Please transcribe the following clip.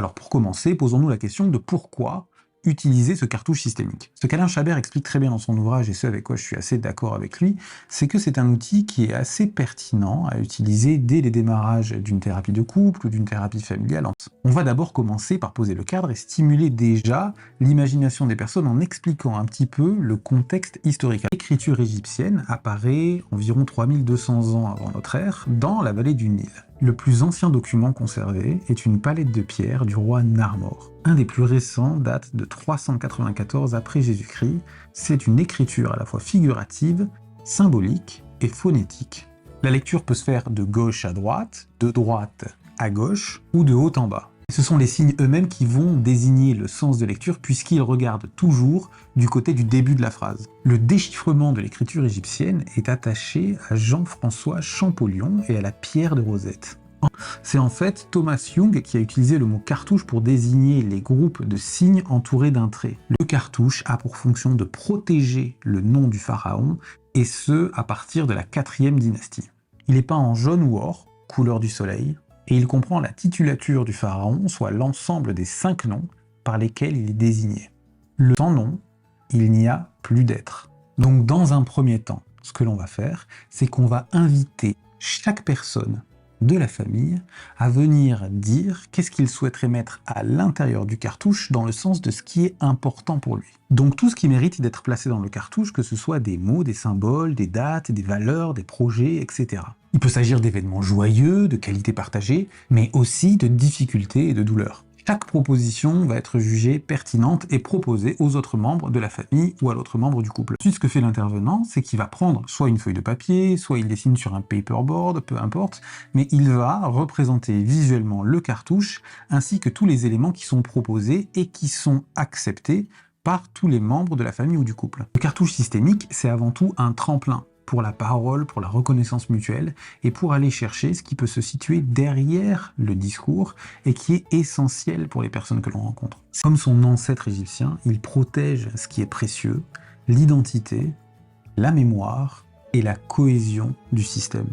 Alors pour commencer, posons-nous la question de pourquoi utiliser ce cartouche systémique. Ce qu'Alain Chabert explique très bien dans son ouvrage, et ce avec quoi je suis assez d'accord avec lui, c'est que c'est un outil qui est assez pertinent à utiliser dès les démarrages d'une thérapie de couple ou d'une thérapie familiale. On va d'abord commencer par poser le cadre et stimuler déjà l'imagination des personnes en expliquant un petit peu le contexte historique. L'écriture égyptienne apparaît environ 3200 ans avant notre ère dans la vallée du Nil. Le plus ancien document conservé est une palette de pierre du roi Narmor. Un des plus récents date de 394 après Jésus-Christ. C'est une écriture à la fois figurative, symbolique et phonétique. La lecture peut se faire de gauche à droite, de droite à gauche ou de haut en bas. Ce sont les signes eux-mêmes qui vont désigner le sens de lecture puisqu'ils regardent toujours du côté du début de la phrase. Le déchiffrement de l'écriture égyptienne est attaché à Jean-François Champollion et à la pierre de Rosette. C'est en fait Thomas Young qui a utilisé le mot cartouche pour désigner les groupes de signes entourés d'un trait. Le cartouche a pour fonction de protéger le nom du pharaon, et ce à partir de la 4e dynastie. Il est peint en jaune ou or, couleur du soleil, et il comprend la titulature du pharaon, soit l'ensemble des 5 noms par lesquels il est désigné. Sans nom, il n'y a plus d'être. Donc dans un premier temps, ce que l'on va faire, c'est qu'on va inviter chaque personne de la famille à venir dire qu'est-ce qu'il souhaiterait mettre à l'intérieur du cartouche dans le sens de ce qui est important pour lui. Donc tout ce qui mérite d'être placé dans le cartouche, que ce soit des mots, des symboles, des dates, des valeurs, des projets, etc. Il peut s'agir d'événements joyeux, de qualités partagées, mais aussi de difficultés et de douleurs. Chaque proposition va être jugée pertinente et proposée aux autres membres de la famille ou à l'autre membre du couple. Ensuite, ce que fait l'intervenant, c'est qu'il va prendre soit une feuille de papier, soit il dessine sur un paperboard, peu importe, mais il va représenter visuellement le cartouche ainsi que tous les éléments qui sont proposés et qui sont acceptés par tous les membres de la famille ou du couple. Le cartouche systémique, c'est avant tout un tremplin pour la parole, pour la reconnaissance mutuelle, et pour aller chercher ce qui peut se situer derrière le discours et qui est essentiel pour les personnes que l'on rencontre. Comme son ancêtre égyptien, il protège ce qui est précieux, l'identité, la mémoire et la cohésion du système.